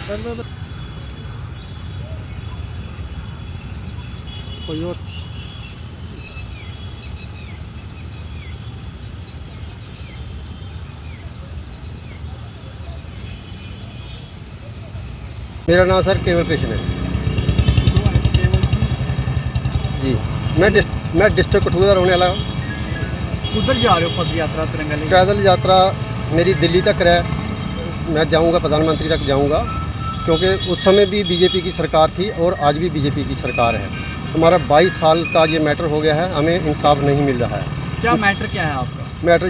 पहले तो कोई और मेरा नाम सर केवल कृष्ण है जी। मैं डिस्ट्रिक्ट कठुआ का रहने वाला हूँ। उधर जा रहे हो पद यात्रा तिरंगा लेके? पैदल यात्रा मेरी दिल्ली तक है। मैं जाऊंगा, प्रधानमंत्री तक जाऊंगा, क्योंकि उस समय भी बीजेपी की सरकार थी और आज भी बीजेपी की सरकार है। हमारा 22 साल का ये मैटर हो गया है, हमें इंसाफ नहीं मिल रहा है। क्या मैटर क्या है आपका? मैटर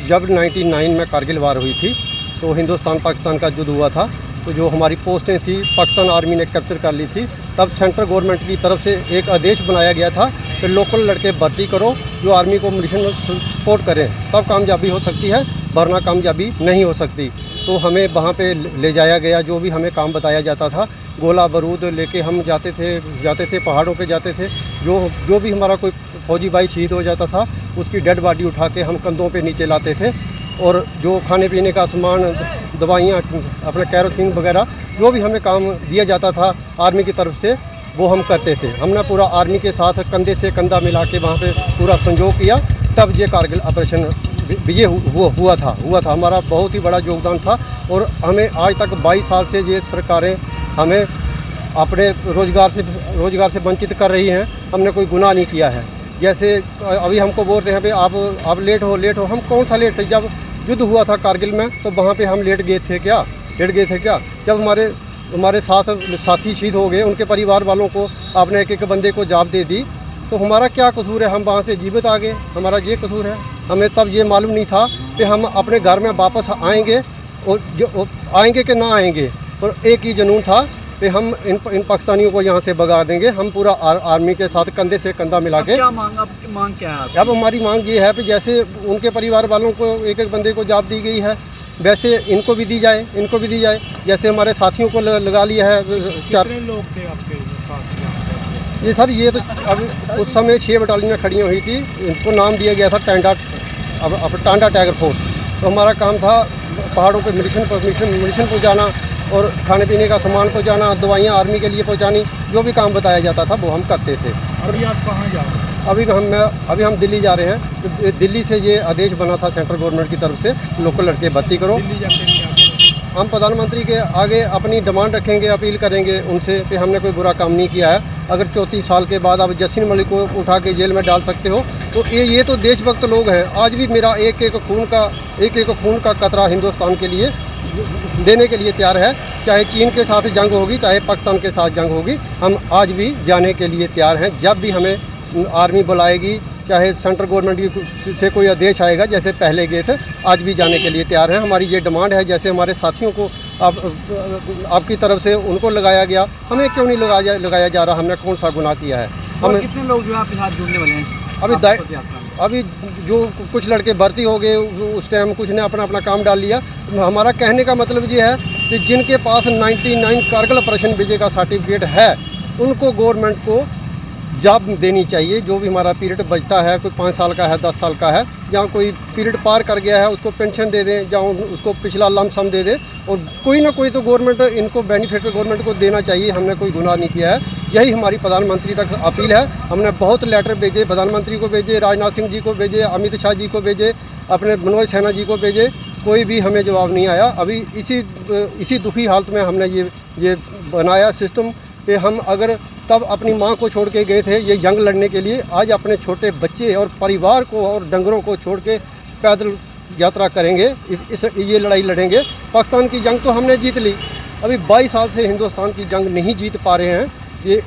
जब 99 में कारगिल वार हुई थी तो हिंदुस्तान पाकिस्तान का युद्ध हुआ था, तो जो हमारी पोस्टें थी पाकिस्तान आर्मी ने कैप्चर कर ली थी। तब सेंट्रल गवर्नमेंट की तरफ से एक आदेश बनाया गया था कि लोकल लड़के भर्ती करो जो आर्मी को मिशन सपोर्ट करें, तब कामयाबी हो सकती है, वरना कामयाबी नहीं हो सकती। तो हमें वहाँ पे ले जाया गया, जो भी हमें काम बताया जाता था। गोला बारूद लेके हम जाते थे पहाड़ों पे जाते थे। जो भी हमारा कोई फौजी भाई शहीद हो जाता था उसकी डेड बॉडी उठा के हम कंधों पे नीचे लाते थे, और जो खाने पीने का सामान, दवाइयाँ, अपने कैरोसिन वगैरह जो भी हमें काम दिया जाता था आर्मी की तरफ से, वो हम करते थे। हमने पूरा आर्मी के साथ कंधे से कंधा मिला के वहाँ पे पूरा संयोग किया, तब ये कारगिल ऑपरेशन विजय हुआ था। हमारा बहुत ही बड़ा योगदान था, और हमें आज तक 22 साल से ये सरकारें हमें अपने रोज़गार से वंचित कर रही हैं। हमने कोई गुनाह नहीं किया है। जैसे अभी हमको बोलते हैं भाई आप लेट हो। हम कौन सा लेट थे? जब युद्ध हुआ था कारगिल में तो वहाँ पे हम लेट गए थे क्या? जब हमारे साथी शहीद हो गए, उनके परिवार वालों को आपने एक बंदे को जान दे दी, तो हमारा क्या कसूर है? हम वहाँ से जीवित आ गए, हमारा ये कसूर है? हमें तब ये मालूम नहीं था कि हम अपने घर में वापस आएंगे, और जो आएंगे कि ना आएंगे, पर एक ही जुनून था कि हम इन पाकिस्तानियों को यहाँ से भगा देंगे। हम पूरा आर्मी के साथ कंधे से कंधा मिला के। आपकी मांग क्या है? अब हमारी मांग ये है कि जैसे उनके परिवार वालों को एक बंदे को जान दी गई है, वैसे इनको भी दी जाए। जैसे हमारे साथियों को लगा लिया है। कितने लोग थे आपके साथ? ये सर, ये तो अब उस समय 6 बटालियन खड़ी हुई थी। इनको नाम दिया गया था टांडा टाइगर फोर्स। तो हमारा काम था पहाड़ों पे मिशन पहुँचाना, और खाने पीने का सामान पहुँचाना, दवाइयाँ आर्मी के लिए पहुँचानी, जो भी काम बताया जाता था वो हम करते थे। अभी आप कहाँ जा रहे हैं? अभी हम दिल्ली जा रहे हैं। दिल्ली से ये आदेश बना था सेंट्रल गवर्नमेंट की तरफ से, लोकल लड़के भर्ती करो। दिल्ली जाके क्या करेंगे? हम प्रधानमंत्री के आगे अपनी डिमांड रखेंगे, अपील करेंगे उनसे कि हमने कोई बुरा काम नहीं किया है। अगर 34 साल के बाद आप जसीन मलिक को उठा के जेल में डाल सकते हो, तो ये तो देशभक्त लोग हैं। आज भी मेरा एक एक खून का कतरा हिंदुस्तान के लिए देने के लिए तैयार है। चाहे चीन के साथ जंग होगी, चाहे पाकिस्तान के साथ जंग होगी, हम आज भी जाने के लिए तैयार हैं। जब भी हमें आर्मी बुलाएगी, चाहे सेंट्रल गवर्नमेंट से कोई आदेश आएगा, जैसे पहले गए थे, आज भी जाने के लिए तैयार हैं। हमारी ये डिमांड है। जैसे हमारे साथियों को आपकी तरफ से उनको लगाया गया, हमें क्यों नहीं लगाया जा रहा? हमने कौन सा गुनाह किया है? हमें कितने लोग जो आपके साथ जुड़ने वाले हैं? अभी जो कुछ लड़के भर्ती हो गए, उस टाइम कुछ ने अपना काम डाल लिया। हमारा कहने का मतलब ये है कि जिनके पास 99 कारगिल ऑपरेशन विजय का सर्टिफिकेट है, उनको गवर्नमेंट को जॉब देनी चाहिए। जो भी हमारा पीरियड बचता है, कोई 5 साल का है, 10 साल का है, जहाँ कोई पीरियड पार कर गया है उसको पेंशन दे दें, जहाँ उसको पिछला लम सम दे दें, और कोई ना कोई तो गवर्नमेंट इनको बेनिफिट गवर्नमेंट को देना चाहिए। हमने कोई गुनाह नहीं किया है। यही हमारी प्रधानमंत्री तक अपील है। हमने बहुत लेटर भेजे, प्रधानमंत्री को भेजे, राजनाथ सिंह जी को भेजे, अमित शाह जी को भेजे, अपने मनोज सिन्हा जी को भेजे, कोई भी हमें जवाब नहीं आया। अभी इसी दुखी हालत में हमने ये बनाया सिस्टम कि हम अगर तब अपनी माँ को छोड़ के गए थे ये जंग लड़ने के लिए, आज अपने छोटे बच्चे और परिवार को और डंगरों को छोड़ के पैदल यात्रा करेंगे, ये लड़ाई लड़ेंगे। पाकिस्तान की जंग तो हमने जीत ली, अभी 22 साल से हिंदुस्तान की जंग नहीं जीत पा रहे हैं। ये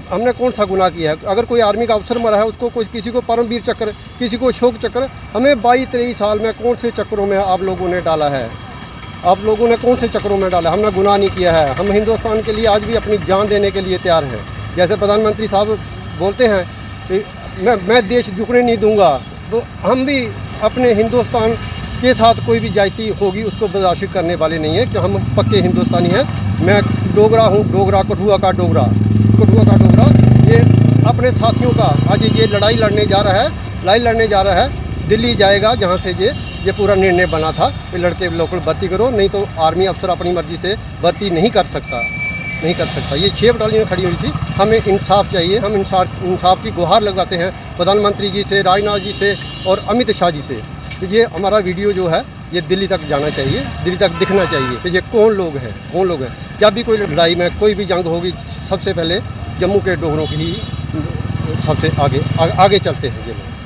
हमने कौन सा गुनाह किया है? अगर कोई आर्मी का अफसर मरा है, उसको किसी को परमवीर चक्र, किसी को अशोक चक्र, हमें 22-23 साल में कौन से चक्रों में आप लोगों ने डाला है? आप लोगों ने कौन से चक्रों में डाला? हमने गुनाह नहीं किया है। हम हिंदुस्तान के लिए आज भी अपनी जान देने के लिए तैयार हैं। जैसे प्रधानमंत्री साहब बोलते हैं कि मैं देश झुकने नहीं दूंगा, तो हम भी अपने हिंदुस्तान के साथ कोई भी जाति होगी उसको बर्दाश्त करने वाले नहीं है, कि हम पक्के हिंदुस्तानी हैं। मैं डोगरा हूँ, कठुआ का डोगरा, ये अपने साथियों का आज ये लड़ाई लड़ने जा रहा है, दिल्ली जाएगा, जहाँ से ये ये पूरा निर्णय बना था कि लड़के लोकल भर्ती करो, नहीं तो आर्मी अफसर अपनी मर्जी से भर्ती नहीं कर सकता। ये 6 बटालियन खड़ी हुई थी। हमें इंसाफ चाहिए, हम इंसाफ की गुहार लगाते हैं प्रधानमंत्री जी से, राजनाथ जी से और अमित शाह जी से। ये हमारा वीडियो जो है ये दिल्ली तक जाना चाहिए, दिल्ली तक दिखना चाहिए कि ये कौन लोग हैं। जब भी कोई लड़ाई में कोई भी जंग होगी, सबसे पहले जम्मू के डोगरों की ही सबसे आगे चलते हैं ये लोग।